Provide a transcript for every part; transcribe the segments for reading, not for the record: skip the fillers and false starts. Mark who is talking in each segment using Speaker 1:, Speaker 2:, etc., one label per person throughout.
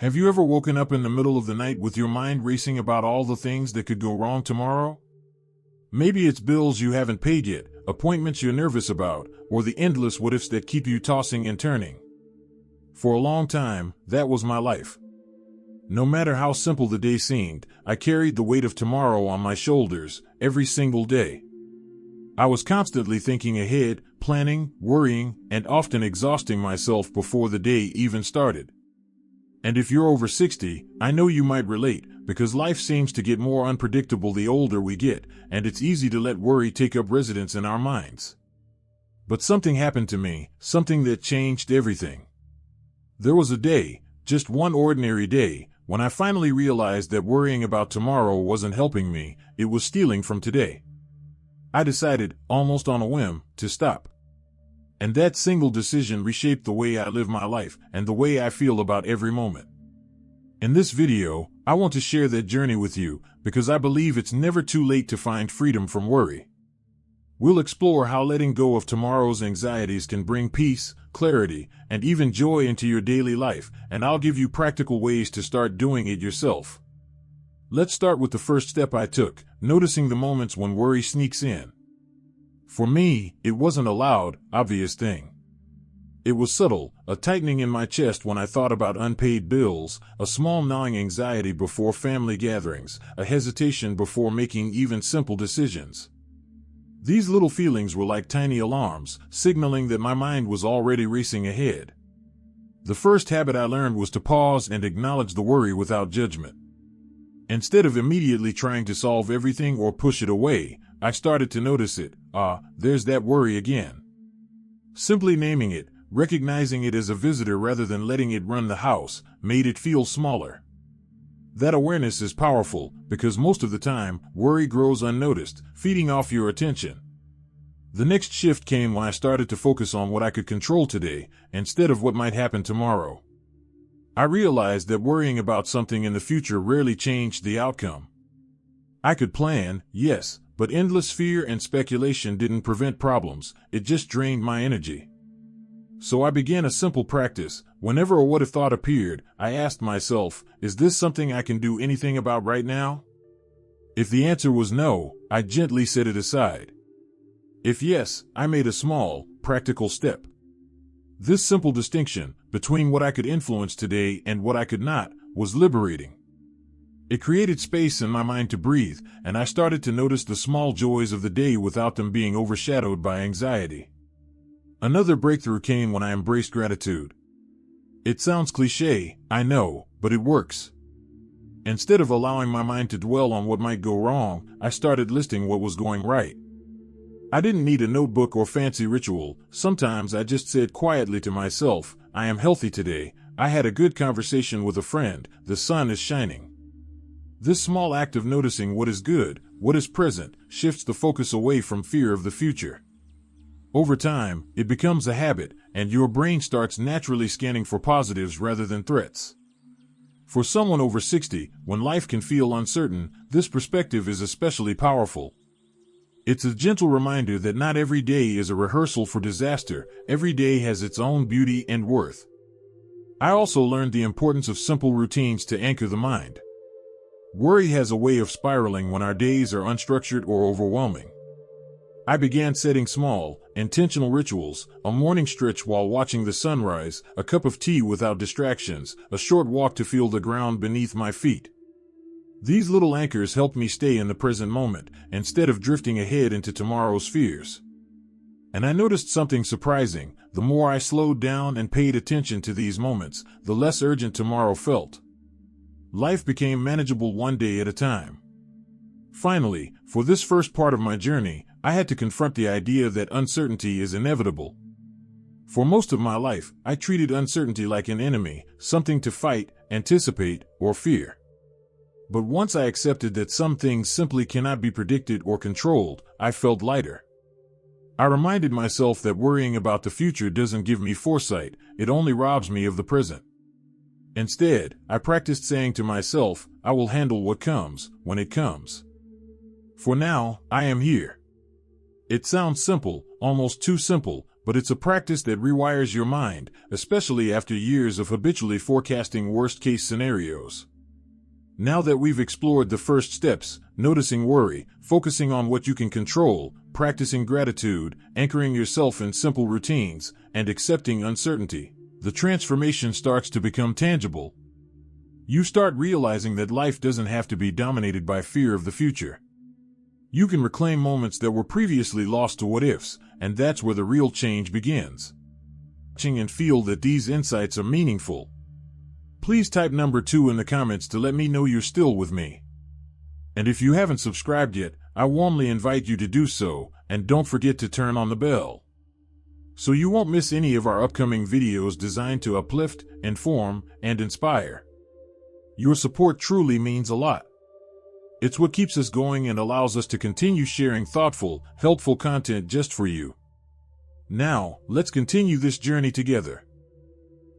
Speaker 1: Have you ever woken up in the middle of the night with your mind racing about all the things that could go wrong tomorrow? Maybe it's bills you haven't paid yet, appointments you're nervous about, or the endless what-ifs that keep you tossing and turning. For a long time, that was my life. No matter how simple the day seemed, I carried the weight of tomorrow on my shoulders every single day. I was constantly thinking ahead, planning, worrying, and often exhausting myself before the day even started. And if you're over 60, I know you might relate, because life seems to get more unpredictable the older we get, and it's easy to let worry take up residence in our minds. But something happened to me, something that changed everything. There was a day, just one ordinary day, when I finally realized that worrying about tomorrow wasn't helping me, it was stealing from today. I decided, almost on a whim, to stop. And that single decision reshaped the way I live my life and the way I feel about every moment. In this video, I want to share that journey with you because I believe it's never too late to find freedom from worry. We'll explore how letting go of tomorrow's anxieties can bring peace, clarity, and even joy into your daily life, and I'll give you practical ways to start doing it yourself. Let's start with the first step I took, noticing the moments when worry sneaks in. For me, it wasn't a loud, obvious thing. It was subtle, a tightening in my chest when I thought about unpaid bills, a small gnawing anxiety before family gatherings, a hesitation before making even simple decisions. These little feelings were like tiny alarms, signaling that my mind was already racing ahead. The first habit I learned was to pause and acknowledge the worry without judgment. Instead of immediately trying to solve everything or push it away, I started to notice it. There's that worry again. Simply naming it, recognizing it as a visitor rather than letting it run the house, made it feel smaller. That awareness is powerful because most of the time, worry grows unnoticed, feeding off your attention. The next shift came when I started to focus on what I could control today, instead of what might happen tomorrow. I realized that worrying about something in the future rarely changed the outcome. I could plan, yes, but endless fear and speculation didn't prevent problems, it just drained my energy. So I began a simple practice. Whenever a what-if thought appeared, I asked myself, is this something I can do anything about right now? If the answer was no, I gently set it aside. If yes, I made a small, practical step. This simple distinction, between what I could influence today and what I could not, was liberating. It created space in my mind to breathe, and I started to notice the small joys of the day without them being overshadowed by anxiety. Another breakthrough came when I embraced gratitude. It sounds cliché, I know, but it works. Instead of allowing my mind to dwell on what might go wrong, I started listing what was going right. I didn't need a notebook or fancy ritual. Sometimes I just said quietly to myself, I am healthy today, I had a good conversation with a friend, the sun is shining. This small act of noticing what is good, what is present, shifts the focus away from fear of the future. Over time, it becomes a habit, and your brain starts naturally scanning for positives rather than threats. For someone over 60, when life can feel uncertain, this perspective is especially powerful. It's a gentle reminder that not every day is a rehearsal for disaster, every day has its own beauty and worth. I also learned the importance of simple routines to anchor the mind. Worry has a way of spiraling when our days are unstructured or overwhelming. I began setting small, intentional rituals, a morning stretch while watching the sunrise, a cup of tea without distractions, a short walk to feel the ground beneath my feet. These little anchors helped me stay in the present moment, instead of drifting ahead into tomorrow's fears. And I noticed something surprising. The more I slowed down and paid attention to these moments, the less urgent tomorrow felt. Life became manageable one day at a time. Finally, for this first part of my journey, I had to confront the idea that uncertainty is inevitable. For most of my life, I treated uncertainty like an enemy, something to fight, anticipate, or fear. But once I accepted that some things simply cannot be predicted or controlled, I felt lighter. I reminded myself that worrying about the future doesn't give me foresight, it only robs me of the present. Instead, I practiced saying to myself, I will handle what comes, when it comes. For now, I am here. It sounds simple, almost too simple, But it's a practice that rewires your mind, especially after years of habitually forecasting worst-case scenarios. Now that we've explored the first steps, noticing worry, focusing on what you can control, practicing gratitude, anchoring yourself in simple routines, and accepting uncertainty, the transformation starts to become tangible. You start realizing that life doesn't have to be dominated by fear of the future. You can reclaim moments that were previously lost to what-ifs, and that's where the real change begins. And feel that these insights are meaningful. Please type number 2 in the comments to let me know you're still with me. And if you haven't subscribed yet, I warmly invite you to do so, and don't forget to turn on the bell, so you won't miss any of our upcoming videos designed to uplift, inform, and inspire. Your support truly means a lot. It's what keeps us going and allows us to continue sharing thoughtful, helpful content just for you. Now, let's continue this journey together.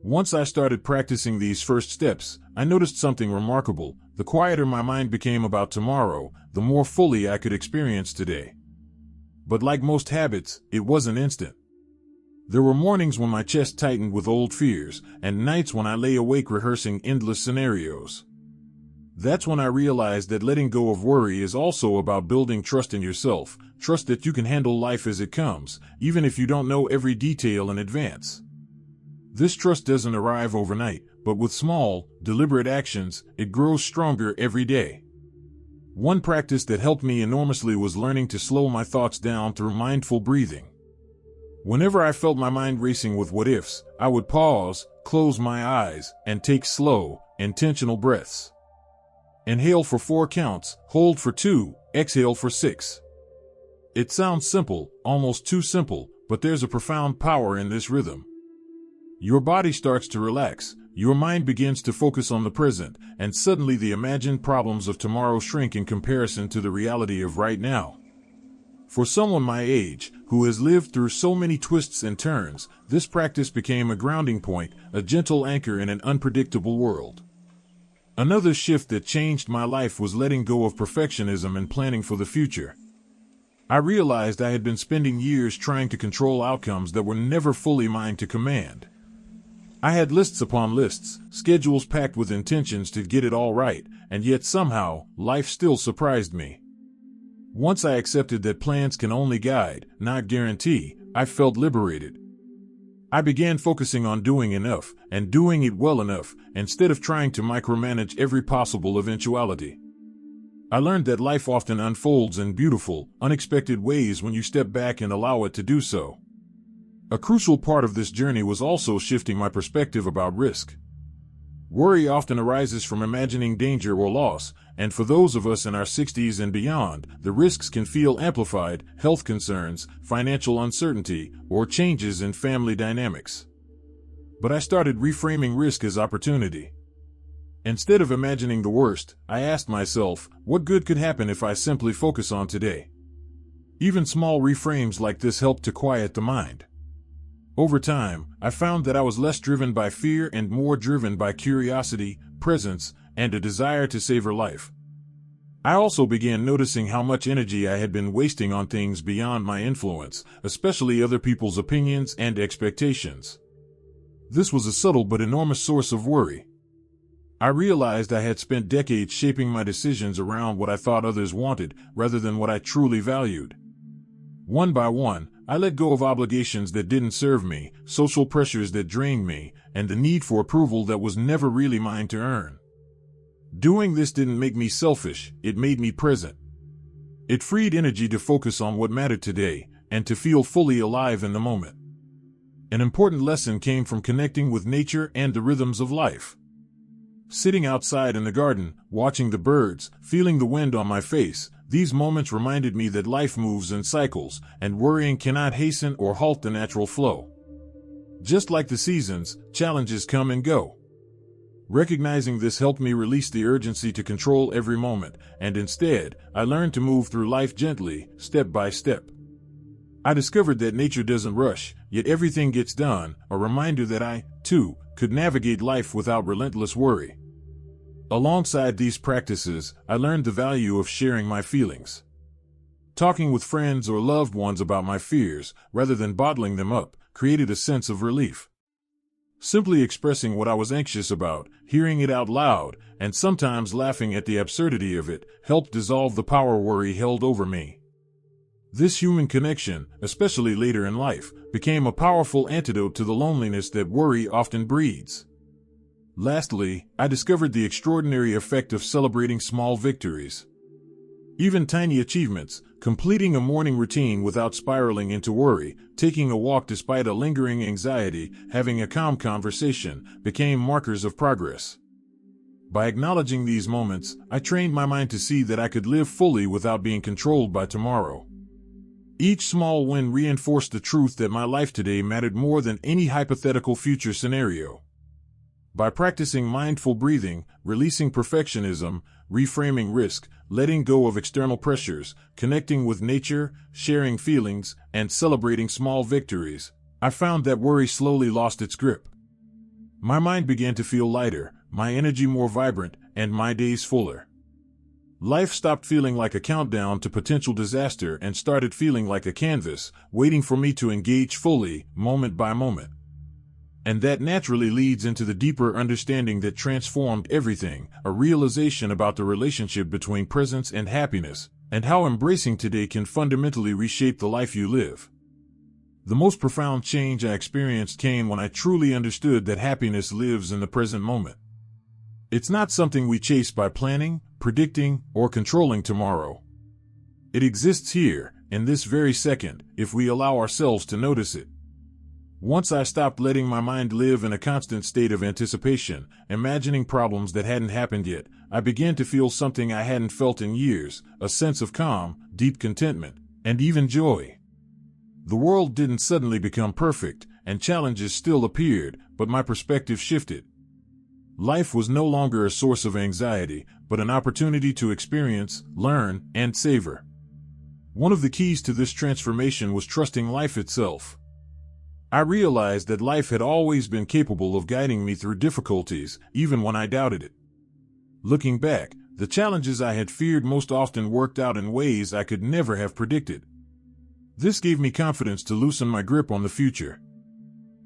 Speaker 1: Once I started practicing these first steps, I noticed something remarkable. The quieter my mind became about tomorrow, the more fully I could experience today. But like most habits, it wasn't instant. There were mornings when my chest tightened with old fears, and nights when I lay awake rehearsing endless scenarios. That's when I realized that letting go of worry is also about building trust in yourself, trust that you can handle life as it comes, even if you don't know every detail in advance. This trust doesn't arrive overnight, but with small, deliberate actions, it grows stronger every day. One practice that helped me enormously was learning to slow my thoughts down through mindful breathing. Whenever I felt my mind racing with what-ifs, I would pause, close my eyes, and take slow, intentional breaths. Inhale for 4 counts, hold for 2, exhale for 6. It sounds simple, almost too simple, but there's a profound power in this rhythm. Your body starts to relax, your mind begins to focus on the present, and suddenly the imagined problems of tomorrow shrink in comparison to the reality of right now. For someone my age, who has lived through so many twists and turns, this practice became a grounding point, a gentle anchor in an unpredictable world. Another shift that changed my life was letting go of perfectionism and planning for the future. I realized I had been spending years trying to control outcomes that were never fully mine to command. I had lists upon lists, schedules packed with intentions to get it all right, and yet somehow, life still surprised me. Once I accepted that plans can only guide, not guarantee, I felt liberated. I began focusing on doing enough, and doing it well enough, instead of trying to micromanage every possible eventuality. I learned that life often unfolds in beautiful, unexpected ways when you step back and allow it to do so. A crucial part of this journey was also shifting my perspective about risk. Worry often arises from imagining danger or loss, and for those of us in our 60s and beyond, the risks can feel amplified: health concerns, financial uncertainty, or changes in family dynamics. But I started reframing risk as opportunity. Instead of imagining the worst, I asked myself, what good could happen if I simply focus on today? Even small reframes like this helped to quiet the mind. Over time, I found that I was less driven by fear and more driven by curiosity, presence, and a desire to savor life. I also began noticing how much energy I had been wasting on things beyond my influence, especially other people's opinions and expectations. This was a subtle but enormous source of worry. I realized I had spent decades shaping my decisions around what I thought others wanted, rather than what I truly valued. One by one, I let go of obligations that didn't serve me, social pressures that drained me, and the need for approval that was never really mine to earn. Doing this didn't make me selfish, it made me present. It freed energy to focus on what mattered today, and to feel fully alive in the moment. An important lesson came from connecting with nature and the rhythms of life. Sitting outside in the garden, watching the birds, feeling the wind on my face, these moments reminded me that life moves in cycles, and worrying cannot hasten or halt the natural flow. Just like the seasons, challenges come and go. Recognizing this helped me release the urgency to control every moment, and instead, I learned to move through life gently, step by step. I discovered that nature doesn't rush, yet everything gets done, a reminder that I, too, could navigate life without relentless worry. Alongside these practices, I learned the value of sharing my feelings. Talking with friends or loved ones about my fears, rather than bottling them up, created a sense of relief. Simply expressing what I was anxious about, hearing it out loud, and sometimes laughing at the absurdity of it, helped dissolve the power worry held over me. This human connection, especially later in life, became a powerful antidote to the loneliness that worry often breeds. Lastly, I discovered the extraordinary effect of celebrating small victories. Even tiny achievements, completing a morning routine without spiraling into worry, taking a walk despite a lingering anxiety, having a calm conversation, became markers of progress. By acknowledging these moments, I trained my mind to see that I could live fully without being controlled by tomorrow. Each small win reinforced the truth that my life today mattered more than any hypothetical future scenario. By practicing mindful breathing, releasing perfectionism, reframing risk, letting go of external pressures, connecting with nature, sharing feelings, and celebrating small victories, I found that worry slowly lost its grip. My mind began to feel lighter, my energy more vibrant, and my days fuller. Life stopped feeling like a countdown to potential disaster and started feeling like a canvas, waiting for me to engage fully, moment by moment. And that naturally leads into the deeper understanding that transformed everything, a realization about the relationship between presence and happiness, and how embracing today can fundamentally reshape the life you live. The most profound change I experienced came when I truly understood that happiness lives in the present moment. It's not something we chase by planning, predicting, or controlling tomorrow. It exists here, in this very second, if we allow ourselves to notice it. Once I stopped letting my mind live in a constant state of anticipation, imagining problems that hadn't happened yet, I began to feel something I hadn't felt in years, a sense of calm, deep contentment, and even joy. The world didn't suddenly become perfect, and challenges still appeared, but my perspective shifted. Life was no longer a source of anxiety, but an opportunity to experience, learn, and savor. One of the keys to this transformation was trusting life itself. I realized that life had always been capable of guiding me through difficulties, even when I doubted it. Looking back, the challenges I had feared most often worked out in ways I could never have predicted. This gave me confidence to loosen my grip on the future.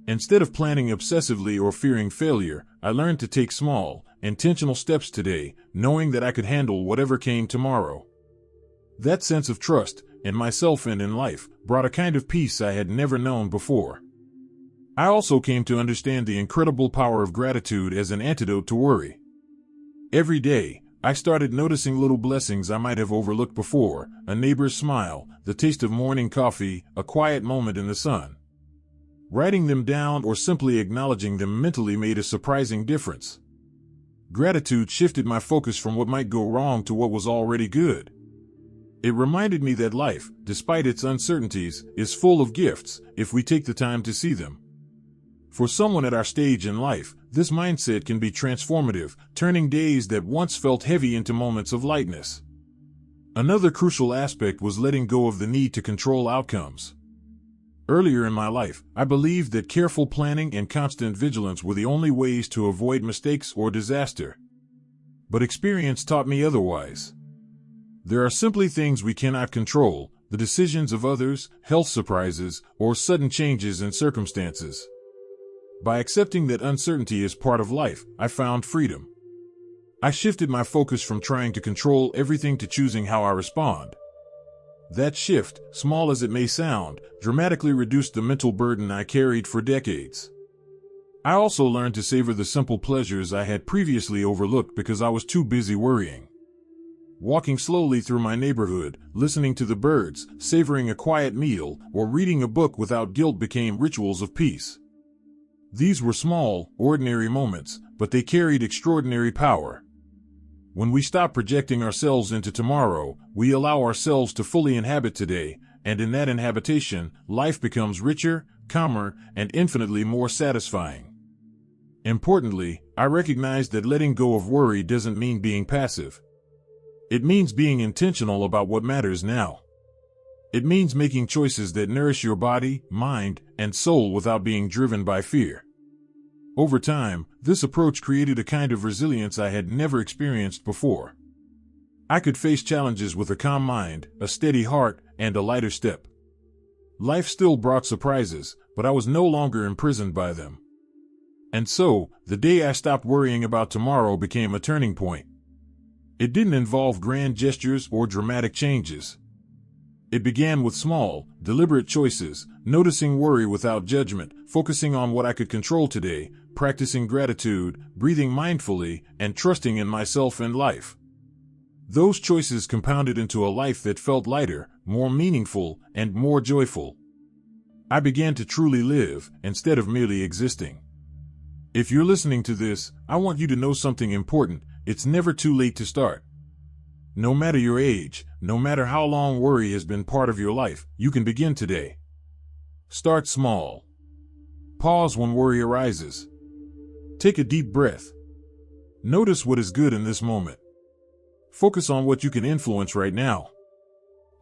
Speaker 1: Instead of planning obsessively or fearing failure, I learned to take small, intentional steps today, knowing that I could handle whatever came tomorrow. That sense of trust, in myself and in life, brought a kind of peace I had never known before. I also came to understand the incredible power of gratitude as an antidote to worry. Every day, I started noticing little blessings I might have overlooked before, a neighbor's smile, the taste of morning coffee, a quiet moment in the sun. Writing them down or simply acknowledging them mentally made a surprising difference. Gratitude shifted my focus from what might go wrong to what was already good. It reminded me that life, despite its uncertainties, is full of gifts, if we take the time to see them. For someone at our stage in life, this mindset can be transformative, turning days that once felt heavy into moments of lightness. Another crucial aspect was letting go of the need to control outcomes. Earlier in my life, I believed that careful planning and constant vigilance were the only ways to avoid mistakes or disaster. But experience taught me otherwise. There are simply things we cannot control, the decisions of others, health surprises, or sudden changes in circumstances. By accepting that uncertainty is part of life, I found freedom. I shifted my focus from trying to control everything to choosing how I respond. That shift, small as it may sound, dramatically reduced the mental burden I carried for decades. I also learned to savor the simple pleasures I had previously overlooked because I was too busy worrying. Walking slowly through my neighborhood, listening to the birds, savoring a quiet meal, or reading a book without guilt became rituals of peace. These were small, ordinary moments, but they carried extraordinary power. When we stop projecting ourselves into tomorrow, we allow ourselves to fully inhabit today, and in that inhabitation, life becomes richer, calmer, and infinitely more satisfying. Importantly, I recognize that letting go of worry doesn't mean being passive. It means being intentional about what matters now. It means making choices that nourish your body, mind, and soul without being driven by fear. Over time, this approach created a kind of resilience I had never experienced before. I could face challenges with a calm mind, a steady heart, and a lighter step. Life still brought surprises, but I was no longer imprisoned by them. And so, the day I stopped worrying about tomorrow became a turning point. It didn't involve grand gestures or dramatic changes. It began with small, deliberate choices, noticing worry without judgment, focusing on what I could control today, practicing gratitude, breathing mindfully, and trusting in myself and life. Those choices compounded into a life that felt lighter, more meaningful, and more joyful. I began to truly live, instead of merely existing. If you're listening to this, I want you to know something important. It's never too late to start. No matter your age, no matter how long worry has been part of your life, you can begin today. Start small. Pause when worry arises. Take a deep breath. Notice what is good in this moment. Focus on what you can influence right now.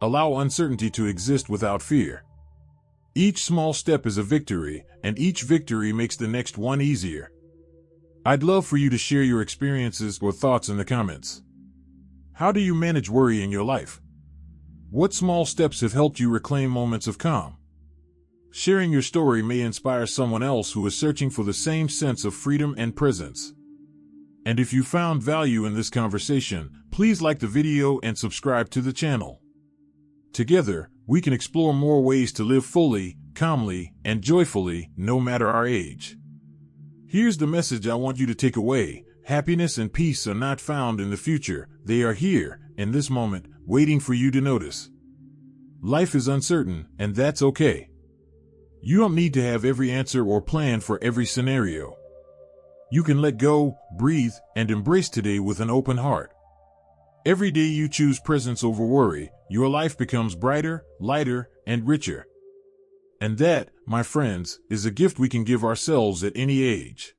Speaker 1: Allow uncertainty to exist without fear. Each small step is a victory, and each victory makes the next one easier. I'd love for you to share your experiences or thoughts in the comments. How do you manage worry in your life? What small steps have helped you reclaim moments of calm? Sharing your story may inspire someone else who is searching for the same sense of freedom and presence. And if you found value in this conversation, please like the video and subscribe to the channel. Together, we can explore more ways to live fully, calmly, and joyfully, no matter our age. Here's the message I want you to take away. Happiness and peace are not found in the future. They are here, in this moment, waiting for you to notice. Life is uncertain, and that's okay. You don't need to have every answer or plan for every scenario. You can let go, breathe, and embrace today with an open heart. Every day you choose presence over worry, your life becomes brighter, lighter, and richer. And that, my friends, is a gift we can give ourselves at any age.